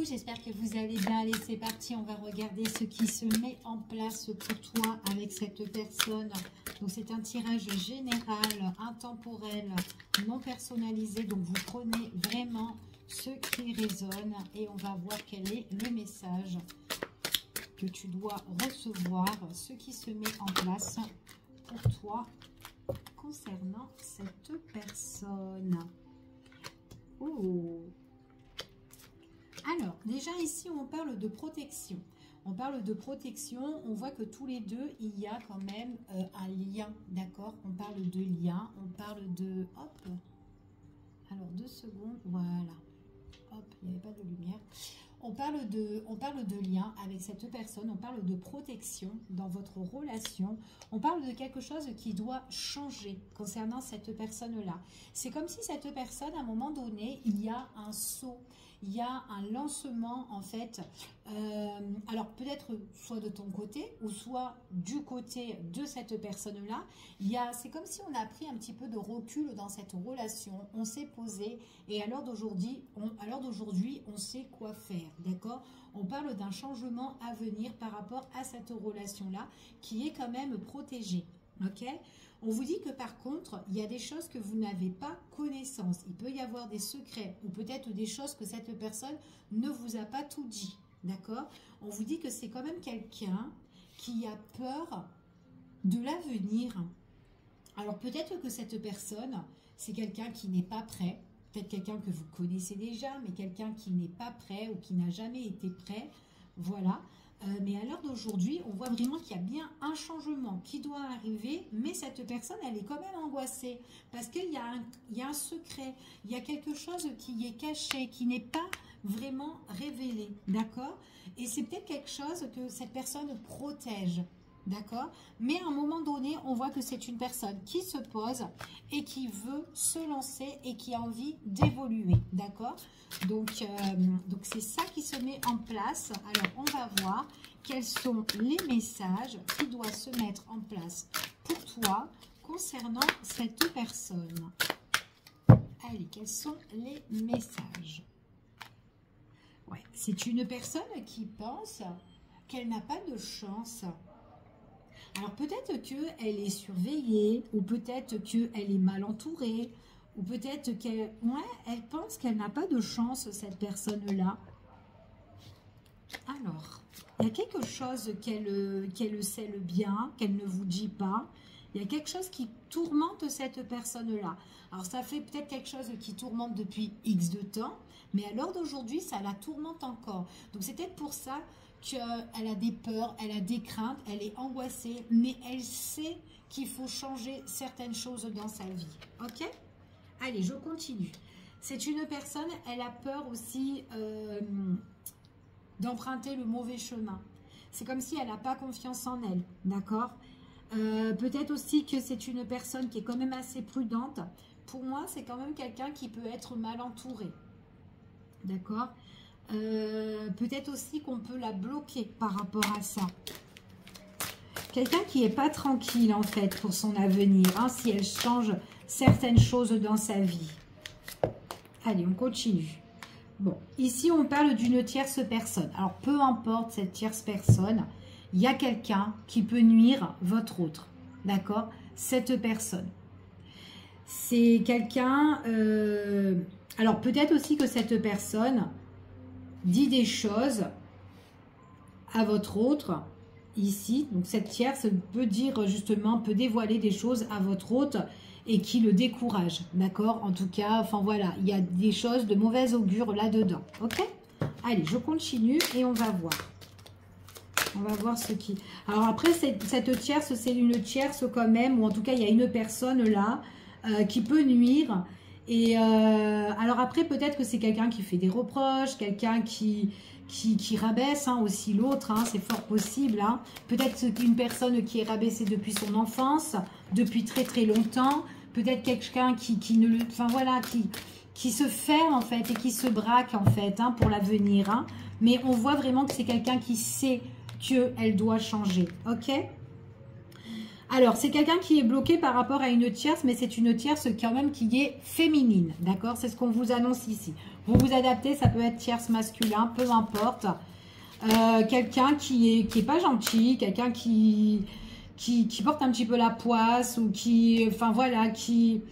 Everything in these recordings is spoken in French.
j'espère que vous allez bien. Allez, c'est parti, on va regarder ce qui se met en place pour toi avec cette personne. Donc c'est un tirage général, intemporel, non personnalisé. Donc vous prenez vraiment ce qui résonne et on va voir quel est le message que tu dois recevoir, ce qui se met en place pour toi concernant cette personne. Oh. Alors, déjà ici, on parle de protection. On parle de protection, on voit que tous les deux, il y a quand même un lien, d'accord? On parle de lien, on parle de... Hop. Alors, 2 secondes, voilà. Hop, il n'y avait pas de lumière. On parle de lien avec cette personne, on parle de protection dans votre relation, on parle de quelque chose qui doit changer concernant cette personne-là. C'est comme si cette personne, à un moment donné, il y a un saut, il y a un lancement en fait, alors peut-être soit de ton côté ou soit du côté de cette personne-là, c'est comme si on a pris un petit peu de recul dans cette relation, on s'est posé et à l'heure d'aujourd'hui, on sait quoi faire, d'accord? On parle d'un changement à venir par rapport à cette relation-là qui est quand même protégée, ok? On vous dit que par contre, il y a des choses que vous n'avez pas connaissance. Il peut y avoir des secrets ou peut-être des choses que cette personne ne vous a pas tout dit. D'accord? On vous dit que c'est quand même quelqu'un qui a peur de l'avenir. Alors peut-être que cette personne, c'est quelqu'un qui n'est pas prêt. Peut-être quelqu'un que vous connaissez déjà, mais quelqu'un qui n'est pas prêt ou qui n'a jamais été prêt. Voilà. Mais à l'heure d'aujourd'hui, on voit vraiment qu'il y a bien un changement qui doit arriver, mais cette personne, elle est quand même angoissée parce qu'il y a un secret, il y a quelque chose qui est caché, qui n'est pas vraiment révélé, d'accord? Et c'est peut-être quelque chose que cette personne protège, d'accord? Mais à un moment donné, on voit que c'est une personne qui se pose et qui veut se lancer et qui a envie d'évoluer, d'accord? Donc c'est ça qui se met en place. Alors, on va voir quels sont les messages qui doivent se mettre en place pour toi concernant cette personne. Allez, quels sont les messages? Ouais, c'est une personne qui pense qu'elle n'a pas de chance. Alors peut-être qu'elle est surveillée, ou peut-être qu'elle est mal entourée, ou peut-être qu'elle elle pense qu'elle n'a pas de chance, cette personne-là. Alors, il y a quelque chose qu'elle sait bien, qu'elle ne vous dit pas. Il y a quelque chose qui tourmente cette personne-là. Alors ça fait peut-être quelque chose qui tourmente depuis X de temps, mais à l'heure d'aujourd'hui, ça la tourmente encore. Donc c'est peut-être pour ça qu'elle a des peurs, elle a des craintes, elle est angoissée, mais elle sait qu'il faut changer certaines choses dans sa vie. Ok? Allez, je continue. C'est une personne, elle a peur aussi d'emprunter le mauvais chemin. C'est comme si elle n'a pas confiance en elle, d'accord? Peut-être aussi que c'est une personne qui est quand même assez prudente. Pour moi, c'est quand même quelqu'un qui peut être mal entouré, d'accord? Peut-être aussi qu'on peut la bloquer par rapport à ça. Quelqu'un qui n'est pas tranquille en fait pour son avenir, hein, si elle change certaines choses dans sa vie. Allez, on continue. Bon, ici on parle d'une tierce personne. Alors peu importe cette tierce personne, il y a quelqu'un qui peut nuire votre autre. D'accord? Cette personne. C'est quelqu'un... alors peut-être aussi que cette personne dit des choses à votre autre, ici. Donc cette tierce peut dire justement, peut dévoiler des choses à votre autre et qui le décourage. D'accord? En tout cas, enfin voilà, il y a des choses de mauvaise augure là-dedans. Ok? Allez, je continue et on va voir. On va voir ce qui... Alors après, cette tierce, c'est une tierce quand même, ou en tout cas, il y a une personne là qui peut nuire. Et alors après, peut-être que c'est quelqu'un qui fait des reproches, quelqu'un qui rabaisse hein, aussi l'autre, hein, c'est fort possible. Hein. Peut-être une personne qui est rabaissée depuis son enfance, depuis très très longtemps. Peut-être quelqu'un qui ne le... Enfin voilà, qui se ferme en fait et qui se braque en fait hein, pour l'avenir. Hein. Mais on voit vraiment que c'est quelqu'un qui sait qu'elle doit changer. Ok? Alors, c'est quelqu'un qui est bloqué par rapport à une tierce, mais c'est une tierce quand même qui est féminine, d'accord? C'est ce qu'on vous annonce ici. Vous vous adaptez, ça peut être tierce masculin, peu importe. Quelqu'un qui est pas gentil, quelqu'un qui porte un petit peu la poisse ou enfin voilà, qui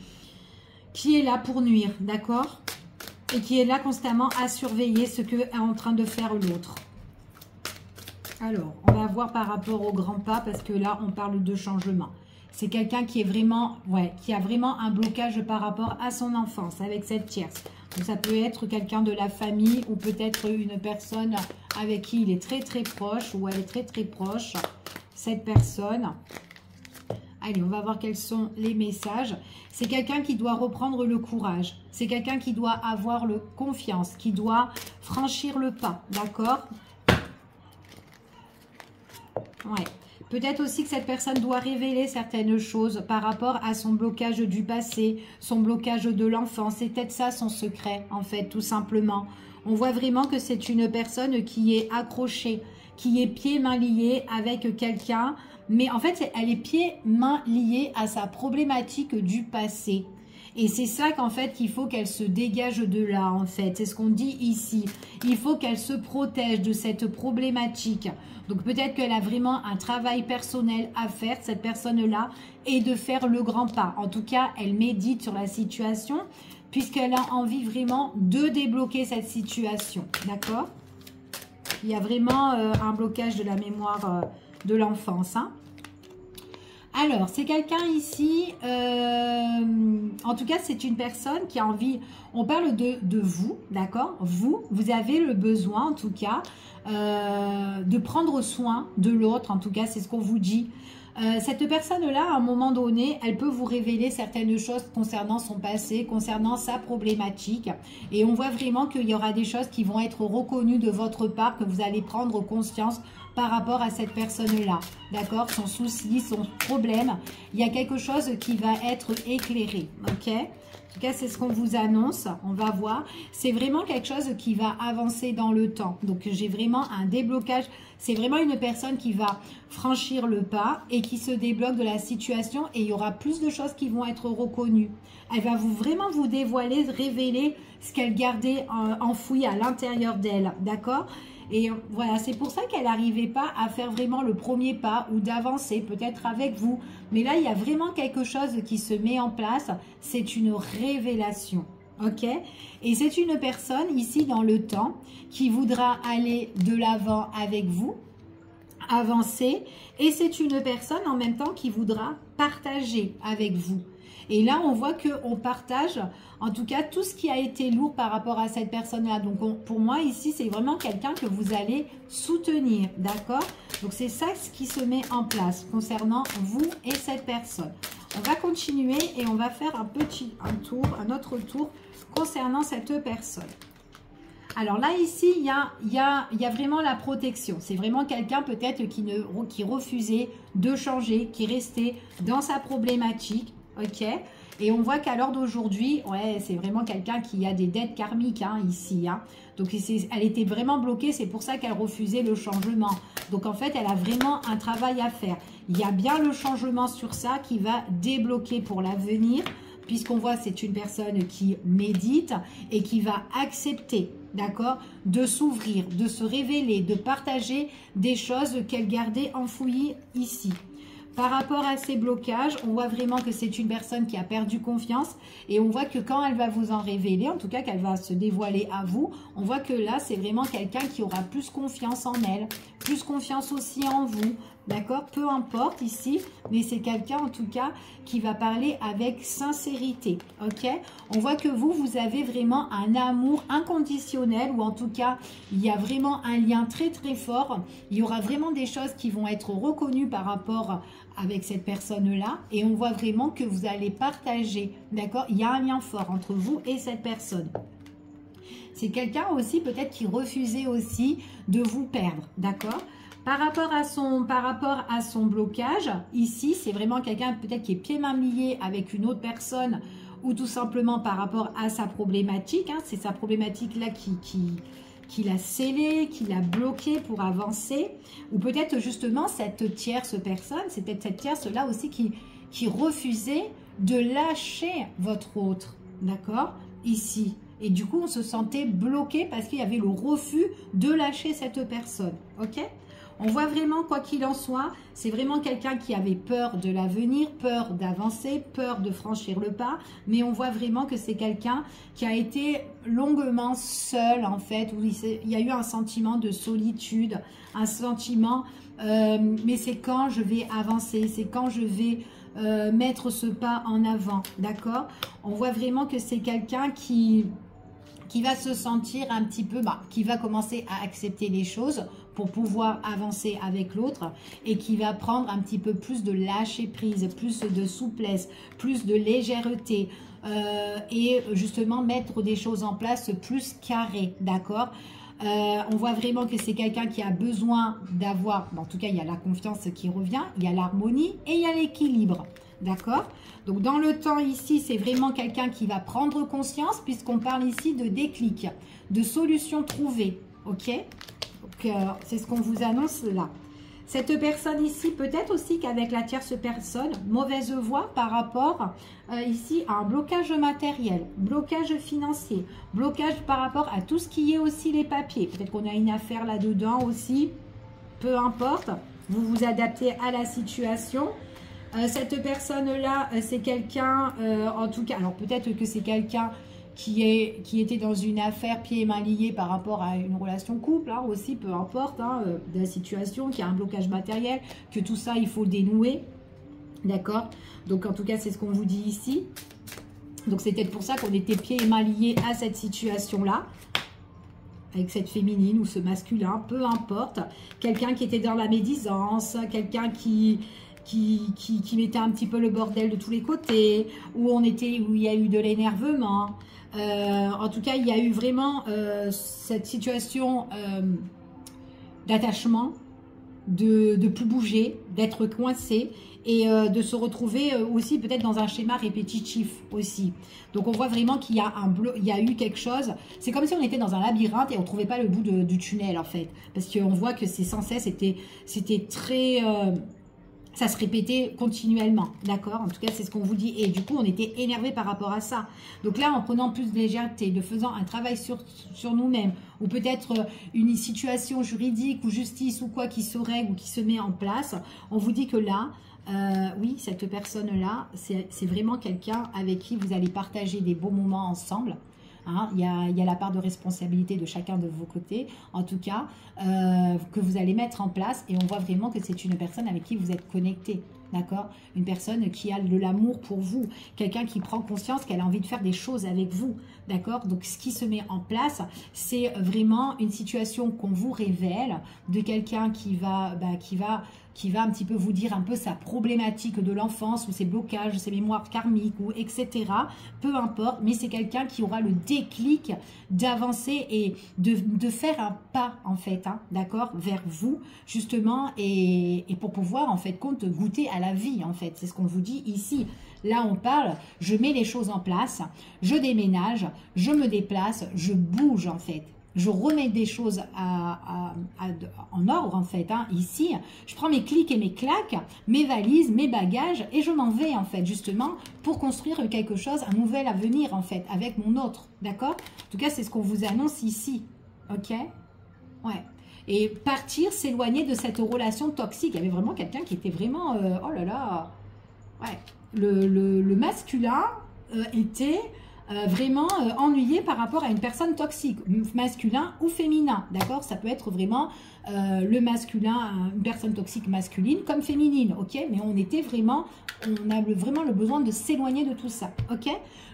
est là pour nuire, d'accord? Et qui est là constamment à surveiller ce que est en train de faire l'autre. Alors, on va voir par rapport au grand pas, parce que là, on parle de changement. C'est quelqu'un qui est vraiment, qui a vraiment un blocage par rapport à son enfance avec cette tierce. Donc, ça peut être quelqu'un de la famille ou peut-être une personne avec qui il est très très proche ou elle est très très proche, cette personne. Allez, on va voir quels sont les messages. C'est quelqu'un qui doit reprendre le courage. C'est quelqu'un qui doit avoir le confiance, qui doit franchir le pas, d'accord? Ouais. Peut-être aussi que cette personne doit révéler certaines choses par rapport à son blocage du passé, son blocage de l'enfance. C'est peut-être ça son secret, en fait, tout simplement. On voit vraiment que c'est une personne qui est accrochée, qui est pieds-mains liés avec quelqu'un. Mais en fait, elle est pieds-mains liée à sa problématique du passé. Et c'est ça qu'en fait qu'il faut qu'elle se dégage de là, en fait. C'est ce qu'on dit ici. Il faut qu'elle se protège de cette problématique. Donc peut-être qu'elle a vraiment un travail personnel à faire, cette personne-là, et de faire le grand pas. En tout cas, elle médite sur la situation, puisqu'elle a envie vraiment de débloquer cette situation. D'accord? Il y a vraiment un blocage de la mémoire de l'enfance, hein. Alors, c'est quelqu'un ici, en tout cas, c'est une personne qui a envie, on parle de vous, d'accord? Vous avez le besoin, en tout cas, de prendre soin de l'autre, en tout cas, c'est ce qu'on vous dit. Cette personne-là, à un moment donné, elle peut vous révéler certaines choses concernant son passé, concernant sa problématique. Et on voit vraiment qu'il y aura des choses qui vont être reconnues de votre part, que vous allez prendre conscience par rapport à cette personne-là, d'accord? Son souci, son problème, il y a quelque chose qui va être éclairé, ok? En tout cas, c'est ce qu'on vous annonce, on va voir. C'est vraiment quelque chose qui va avancer dans le temps. Donc, j'ai vraiment un déblocage. C'est vraiment une personne qui va franchir le pas et qui se débloque de la situation. Et il y aura plus de choses qui vont être reconnues. Elle va vraiment vous dévoiler, révéler ce qu'elle gardait enfoui à l'intérieur d'elle, d'accord? Et voilà, c'est pour ça qu'elle n'arrivait pas à faire vraiment le premier pas ou d'avancer peut-être avec vous. Mais là, il y a vraiment quelque chose qui se met en place. C'est une révélation, ok? Et c'est une personne ici dans le temps qui voudra aller de l'avant avec vous, avancer. Et c'est une personne en même temps qui voudra partager avec vous. Et là, on voit qu'on partage, en tout cas, tout ce qui a été lourd par rapport à cette personne-là. Donc, pour moi, ici, c'est vraiment quelqu'un que vous allez soutenir, d'accord? Donc, c'est ça ce qui se met en place concernant vous et cette personne. On va continuer et on va faire un autre tour concernant cette personne. Alors là, ici, il y a vraiment la protection. C'est vraiment quelqu'un peut-être qui refusait de changer, qui restait dans sa problématique. Ok, et on voit qu'à l'heure d'aujourd'hui, ouais, c'est vraiment quelqu'un qui a des dettes karmiques, hein, ici, hein. Donc, elle était vraiment bloquée, c'est pour ça qu'elle refusait le changement. Donc, en fait, elle a vraiment un travail à faire. Il y a bien le changement sur ça qui va débloquer pour l'avenir, puisqu'on voit c'est une personne qui médite et qui va accepter, d'accord, de s'ouvrir, de se révéler, de partager des choses qu'elle gardait enfouies ici. Par rapport à ces blocages, on voit vraiment que c'est une personne qui a perdu confiance et on voit que quand elle va vous en révéler, en tout cas qu'elle va se dévoiler à vous, on voit que là, c'est vraiment quelqu'un qui aura plus confiance en elle, plus confiance aussi en vous, d'accord? Peu importe ici, mais c'est quelqu'un en tout cas qui va parler avec sincérité, ok? On voit que vous avez vraiment un amour inconditionnel ou en tout cas, il y a vraiment un lien très très fort. Il y aura vraiment des choses qui vont être reconnues par rapport avec cette personne-là et on voit vraiment que vous allez partager, d'accord? Il y a un lien fort entre vous et cette personne. C'est quelqu'un aussi peut-être qui refusait aussi de vous perdre, d'accord? Par rapport à son blocage, ici, c'est vraiment quelqu'un peut-être qui est pieds-mains liés avec une autre personne ou tout simplement par rapport à sa problématique, hein, c'est sa problématique-là qui l'a scellé, qui l'a bloqué pour avancer, ou peut-être justement cette tierce personne, c'est peut-être cette tierce-là aussi qui refusait de lâcher votre autre, d'accord? Ici, Et du coup, on se sentait bloqué parce qu'il y avait le refus de lâcher cette personne. Ok? On voit vraiment, quoi qu'il en soit, c'est vraiment quelqu'un qui avait peur de l'avenir, peur d'avancer, peur de franchir le pas. Mais on voit vraiment que c'est quelqu'un qui a été longuement seul, en fait, où il y a eu un sentiment de solitude, un sentiment, mais c'est quand je vais avancer, c'est quand je vais mettre ce pas en avant, d'accord? On voit vraiment que c'est quelqu'un qui va se sentir un petit peu, qui va commencer à accepter les choses pour pouvoir avancer avec l'autre et qui va prendre un petit peu plus de lâcher prise, plus de souplesse, plus de légèreté et justement mettre des choses en place plus carrées, d'accord? On voit vraiment que c'est quelqu'un qui a besoin d'avoir, en tout cas il y a la confiance qui revient, il y a l'harmonie et il y a l'équilibre, d'accord? Donc dans le temps ici, c'est vraiment quelqu'un qui va prendre conscience puisqu'on parle ici de déclic, de solutions trouvées, ok? Donc c'est ce qu'on vous annonce là. Cette personne ici, peut-être aussi qu'avec la tierce personne, mauvaise voie par rapport ici à un blocage matériel, blocage financier, blocage par rapport à tout ce qui est aussi les papiers. Peut-être qu'on a une affaire là-dedans aussi, peu importe, vous vous adaptez à la situation. Cette personne-là, c'est quelqu'un, en tout cas, alors peut-être que c'est quelqu'un qui était dans une affaire pieds et mains liés par rapport à une relation couple, hein, aussi, peu importe, de la situation, qu'il y a un blocage matériel, que tout ça, il faut dénouer, d'accord? Donc, en tout cas, c'est ce qu'on vous dit ici. Donc, c'est peut-être pour ça qu'on était pieds et mains liés à cette situation-là, avec cette féminine ou ce masculin, peu importe. Quelqu'un qui était dans la médisance, quelqu'un qui mettait un petit peu le bordel de tous les côtés, où il y a eu de l'énervement. En tout cas, il y a eu vraiment cette situation d'attachement, de plus bouger, d'être coincé et de se retrouver aussi peut-être dans un schéma répétitif aussi. Donc on voit vraiment qu'il y a il y a eu quelque chose. C'est comme si on était dans un labyrinthe et on ne trouvait pas le bout du tunnel en fait, parce qu'on voit que c'est sans cesse, c'était très ça se répétait continuellement, d'accord? En tout cas, c'est ce qu'on vous dit. Et du coup, on était énervé par rapport à ça. Donc là, en prenant plus de légèreté, de faisant un travail sur nous-mêmes, ou peut-être une situation juridique ou justice ou quoi qui se règle ou qui se met en place, on vous dit que là, oui, cette personne-là, c'est vraiment quelqu'un avec qui vous allez partager des beaux moments ensemble. Hein, il y a la part de responsabilité de chacun de vos côtés, en tout cas, que vous allez mettre en place. Et on voit vraiment que c'est une personne avec qui vous êtes connecté, d'accord? Une personne qui a de l'amour pour vous, quelqu'un qui prend conscience qu'elle a envie de faire des choses avec vous, d'accord? Donc, ce qui se met en place, c'est vraiment une situation qu'on vous révèle de quelqu'un qui va un petit peu vous dire un peu sa problématique de l'enfance ou ses blocages, ses mémoires karmiques ou etc. Peu importe, mais c'est quelqu'un qui aura le déclic d'avancer et de faire un pas en fait, hein, d'accord, vers vous justement et pour pouvoir en fait goûter à la vie en fait. C'est ce qu'on vous dit ici. Là, on parle, je mets les choses en place, je déménage, je me déplace, je bouge en fait. Je remets des choses en ordre en fait, hein, ici. Je prends mes clics et mes claques, mes valises, mes bagages et je m'en vais en fait justement pour construire quelque chose, un nouvel avenir en fait avec mon autre, d'accord? En tout cas, c'est ce qu'on vous annonce ici, ok? Ouais. Et partir, s'éloigner de cette relation toxique. Il y avait vraiment quelqu'un qui était vraiment, oh là là, ouais. Le masculin était... vraiment ennuyé par rapport à une personne toxique, masculin ou féminin, d'accord? Ça peut être vraiment le masculin, une personne toxique masculine comme féminine, ok? Mais on a vraiment le besoin de s'éloigner de tout ça, ok?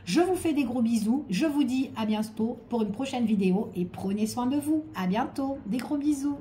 Je vous fais des gros bisous, je vous dis à bientôt pour une prochaine vidéo et prenez soin de vous. À bientôt, des gros bisous.